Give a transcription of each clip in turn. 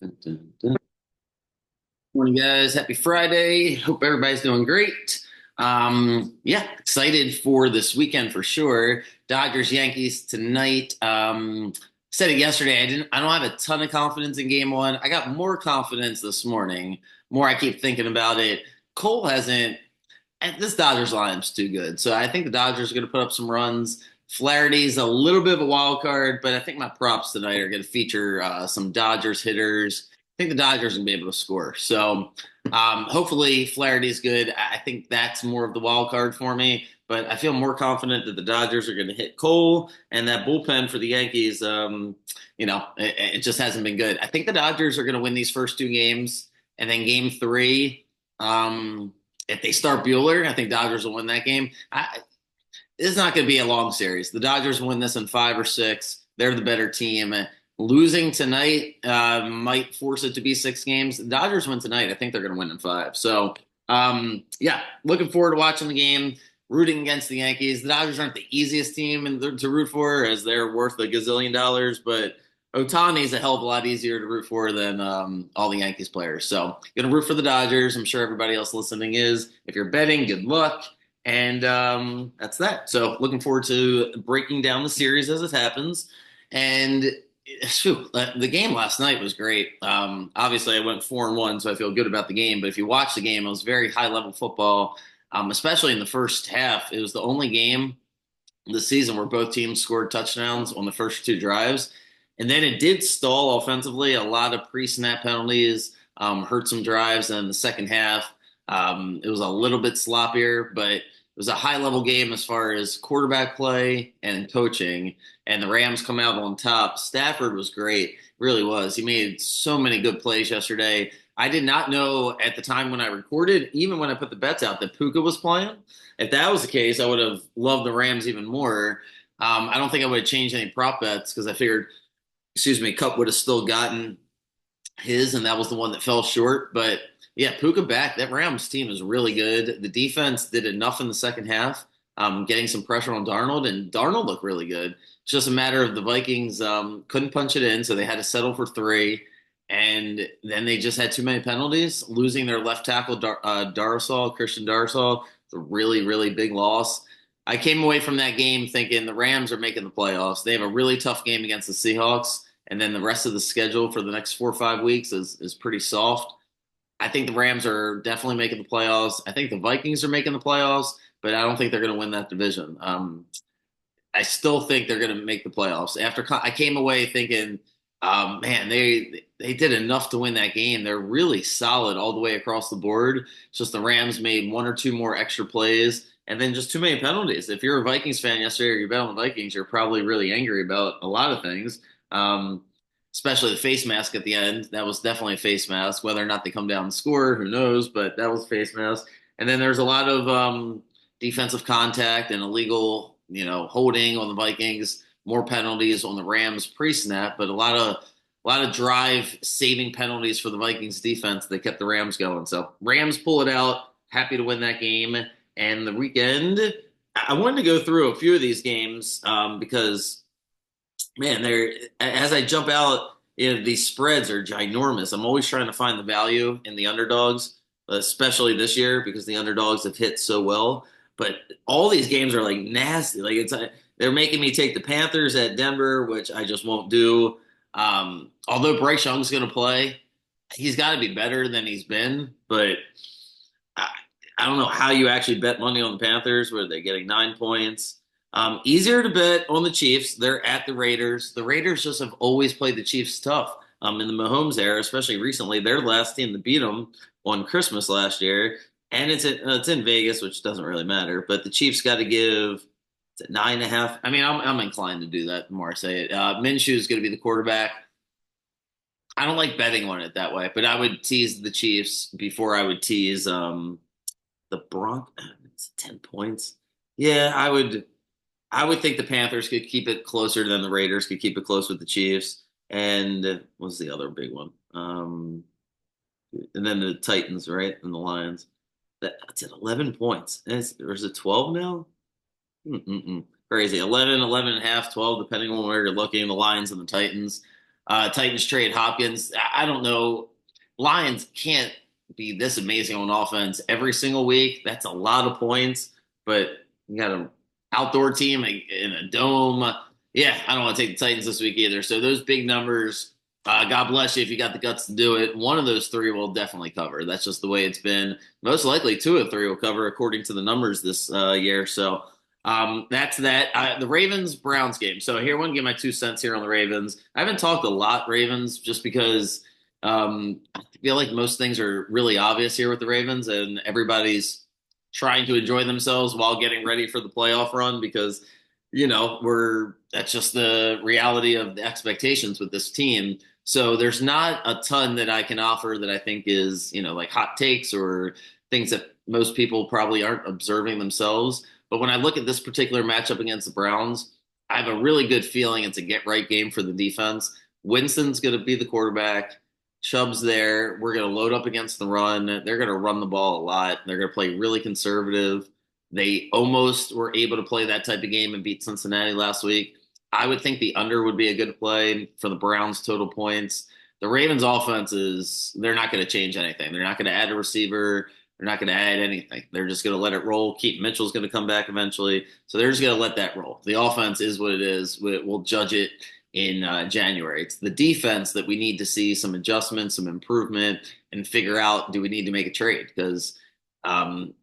Dun, dun, dun. Morning, guys. Happy Friday. Hope everybody's doing great. Yeah, excited for this weekend for sure. Dodgers Yankees tonight. Said it yesterday. I don't have a ton of confidence in game one. I got more confidence this morning. More I keep thinking about it. Cole hasn't and this Dodgers lineup's too good. So I think the Dodgers are going to put up some runs. Flaherty's a little bit of a wild card, but I think my props tonight are going to feature some Dodgers hitters. I think the Dodgers are going to be able to score. So hopefully Flaherty's good. I think that's more of the wild card for me. But I feel more confident that the Dodgers are going to hit Cole and that bullpen for the Yankees. It just hasn't been good. I think the Dodgers are going to win these first two games, and then game three. If they start Bueller, I think Dodgers will win that game. It's not going to be a long series. The Dodgers win this in five or six. They're the better team. Losing tonight might force it to be six games. The Dodgers win tonight. I think they're going to win in five. So, yeah, looking forward to watching the game. Rooting against the Yankees. The Dodgers aren't the easiest team to root for, as they're worth a gazillion dollars, but Otani's a hell of a lot easier to root for than all the Yankees players. So, gonna root for the Dodgers. I'm sure everybody else listening is. If you're betting, good luck. And that's that. So, looking forward to breaking down the series as it happens. And shoot, the game last night was great. Obviously, I went 4-1, so I feel good about the game. But if you watch the game, it was very high level football, especially in the first half. It was the only game this season where both teams scored touchdowns on the first two drives. And then it did stall offensively. A lot of pre-snap penalties hurt some drives. And in the second half, it was a little bit sloppier, but it was a high-level game as far as quarterback play and coaching. And the Rams come out on top. Stafford was great, really was. He made so many good plays yesterday. I did not know at the time when I recorded, even when I put the bets out, that Puka was playing. If that was the case, I would have loved the Rams even more. I don't think I would have changed any prop bets because I figured, excuse me, Cup would have still gotten his, and that was the one that fell short. But yeah, Puka back. That Rams team is really good. The defense did enough in the second half, getting some pressure on Darnold, and Darnold looked really good. It's just a matter of the Vikings couldn't punch it in, so they had to settle for three. And then they just had too many penalties, losing their left tackle, Christian Darrisaw. It's a really, really big loss. I came away from that game thinking the Rams are making the playoffs. They have a really tough game against the Seahawks, and then the rest of the schedule for the next 4 or 5 weeks is pretty soft. I think the Rams are definitely making the playoffs. I think the Vikings are making the playoffs, but I don't think they're going to win that division. I still think they're going to make the playoffs. After I came away thinking, man, they did enough to win that game. They're really solid all the way across the board. It's just the Rams made one or two more extra plays, and then just too many penalties. If you're a Vikings fan yesterday or you bet on the Vikings, you're probably really angry about a lot of things. Um, Especially the face mask at the end. That was definitely a face mask. Whether or not they come down and score, who knows? But that was a face mask. And then there's a lot of defensive contact and illegal, holding on the Vikings. More penalties on the Rams pre-snap, but a lot of drive saving penalties for the Vikings defense that kept the Rams going. So Rams pull it out. Happy to win that game. And the weekend, I wanted to go through a few of these games because man, they're as I jump out, these spreads are ginormous. I'm always trying to find the value in the underdogs, especially this year because the underdogs have hit so well. But all these games are like nasty. Like they're making me take the Panthers at Denver, which I just won't do. Although Bryce Young's going to play, he's got to be better than he's been. But I, I don't know how you actually bet money on the Panthers, where they're getting 9 points. Easier to bet on the Chiefs. They're at the Raiders. The Raiders just have always played the Chiefs tough. In the Mahomes era, especially recently, they're the last team to beat them on Christmas last year, and it's in Vegas, which doesn't really matter. But the Chiefs got to give is it 9.5. I mean, I'm inclined to do that. The more I say it, Minshew is going to be the quarterback. I don't like betting on it that way, but I would tease the Chiefs before I would tease the Bronx. It's 10 points. Yeah, I would think the Panthers could keep it closer than the Raiders could keep it close with the Chiefs. And what was the other big one? And then the Titans, right? And the Lions. That's at 11 points. Or is it 12 now? Mm-mm-mm. Crazy. 11, 11 and a half, 12, depending on where you're looking. The Lions and the Titans. Titans trade Hopkins. I don't know. Lions can't be this amazing on offense every single week. That's a lot of points, but you got an outdoor team in a dome. Yeah, I don't want to take the Titans this week either. So those big numbers, God bless you if you got the guts to do it. One of those three will definitely cover. That's just the way it's been. Most likely, two of three will cover according to the numbers this year. So that's that. The Ravens Browns game. So here, I want to give my 2 cents here on the Ravens. I haven't talked a lot Ravens just because I feel like most things are really obvious here with the Ravens, and everybody's trying to enjoy themselves while getting ready for the playoff run because we're that's just the reality of the expectations with this team. So there's not a ton that I can offer that I think is like hot takes or things that most people probably aren't observing themselves. But when I look at this particular matchup against the Browns, I have a really good feeling it's a get right game for the defense. Winston's going to be the quarterback. Chubb's there. We're going to load up against the run. They're going to run the ball a lot. They're going to play really conservative. They almost were able to play that type of game and beat Cincinnati last week. I would think the under would be a good play for the Browns total points. The Ravens offense they're not going to change anything. They're not going to add a receiver. They're not going to add anything. They're just going to let it roll. Keaton Mitchell's going to come back eventually. So they're just going to let that roll. The offense is what it is. We'll judge it in January. It's the defense that we need to see some adjustments, some improvement, and figure out, do we need to make a trade? Because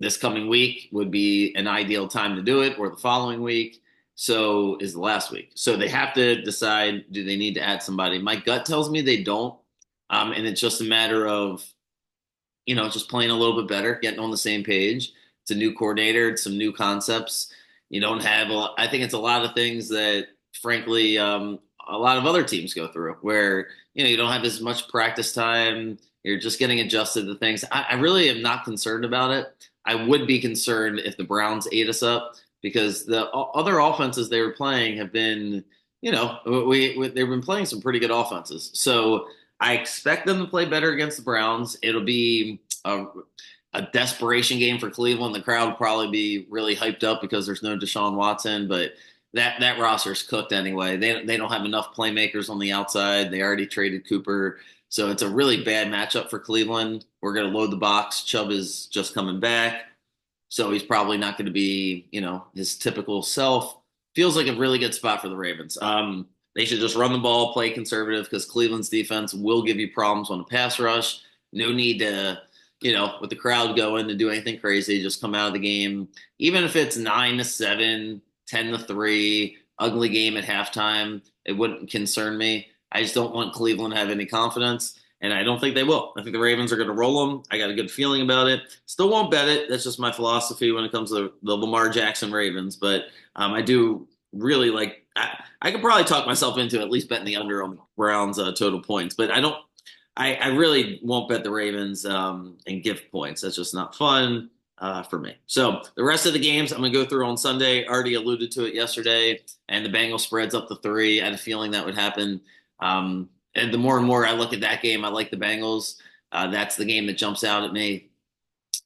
this coming week would be an ideal time to do it, or the following week. So is the last week. So they have to decide, do they need to add somebody? My gut tells me they don't. And it's just a matter of, just playing a little bit better, getting on the same page. It's a new coordinator, it's some new concepts. You don't have, I think it's a lot of things that, frankly, a lot of other teams go through where, you don't have as much practice time. You're just getting adjusted to things. I really am not concerned about it. I would be concerned if the Browns ate us up because the other offenses they were playing have been, they've been playing some pretty good offenses. So I expect them to play better against the Browns. It'll be a desperation game for Cleveland. The crowd will probably be really hyped up because there's no Deshaun Watson, but that roster's cooked anyway. They don't have enough playmakers on the outside. They already traded Cooper. So it's a really bad matchup for Cleveland. We're going to load the box. Chubb is just coming back. So he's probably not going to be, his typical self. Feels like a really good spot for the Ravens. They should just run the ball, play conservative because Cleveland's defense will give you problems on the pass rush. No need to, with the crowd going to do anything crazy. Just come out of the game. Even if it's 9-7, 10-3, ugly game at halftime, it wouldn't concern me. I just don't want Cleveland to have any confidence, and I don't think they will. I think the Ravens are going to roll them. I got a good feeling about it. Still won't bet it. That's just my philosophy when it comes to the Lamar Jackson Ravens, but I do really like I could probably talk myself into at least betting the under on the Browns total points, but I don't. I really won't bet the Ravens and give points. That's just not fun for me. So the rest of the games I'm going to go through on Sunday. Already alluded to it yesterday, and the Bengals spreads up to 3. I had a feeling that would happen. And the more and more I look at that game, I like the Bengals. That's the game that jumps out at me.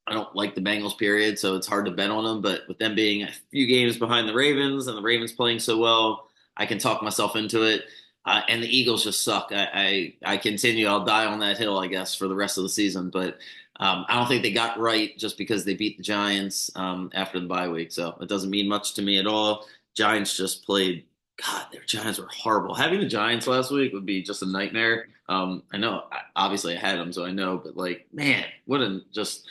I don't like the Bengals, period, so it's hard to bet on them. But with them being a few games behind the Ravens and the Ravens playing so well, I can talk myself into it. And the Eagles just suck. I continue. I'll die on that hill, I guess, for the rest of the season. But I don't think they got right just because they beat the Giants after the bye week. So it doesn't mean much to me at all. Giants just played. God, their Giants were horrible. Having the Giants last week would be just a nightmare. I know, obviously, I had them, so I know. But man, what a just.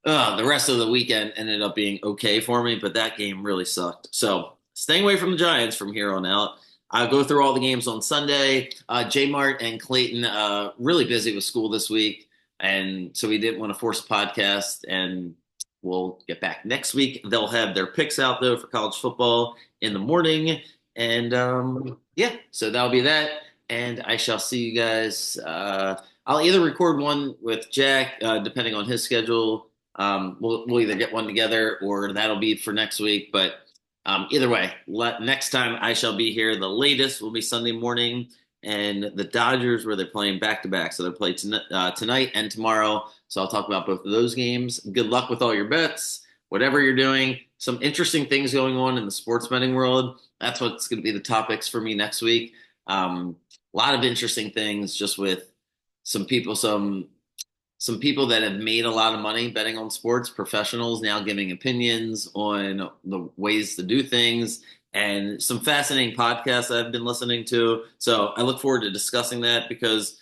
The rest of the weekend ended up being okay for me, but that game really sucked. So staying away from the Giants from here on out. I'll go through all the games on Sunday. J Mart and Clayton really busy with school this week, and so we didn't want to force a podcast. And we'll get back next week. They'll have their picks out though for college football in the morning, and so that'll be that. And I shall see you guys. I'll either record one with Jack, depending on his schedule. We'll either get one together or that'll be for next week. But either way, next time I shall be here. The latest will be Sunday morning, and the Dodgers where they're playing back to back, so they'll play tonight and tomorrow. So I'll talk about both of those games. Good luck with all your bets, whatever you're doing. Some interesting things going on in the sports betting world. That's what's going to be the topics for me next week. a lot of interesting things just with some people, some people that have made a lot of money betting on sports, professionals now giving opinions on the ways to do things, and some fascinating podcasts I've been listening to. So I look forward to discussing that because,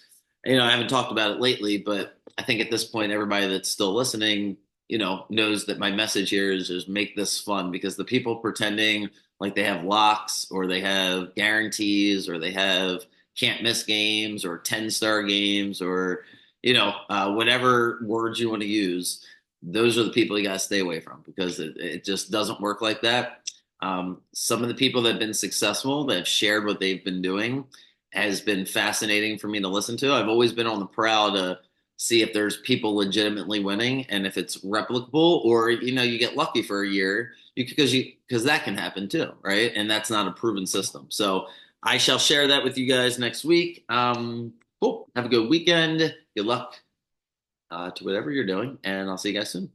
I haven't talked about it lately, but I think at this point, everybody that's still listening, knows that my message here is just make this fun because the people pretending like they have locks or they have guarantees or they have can't miss games or 10-star games or whatever words you want to use, those are the people you got to stay away from because it just doesn't work like that. Some of the people that have been successful that have shared what they've been doing has been fascinating for me to listen to. I've always been on the prowl to see if there's people legitimately winning and if it's replicable or you get lucky for a year because that can happen too, right? And that's not a proven system. So I shall share that with you guys next week. Cool. Have a good weekend. Good luck to whatever you're doing, and I'll see you guys soon.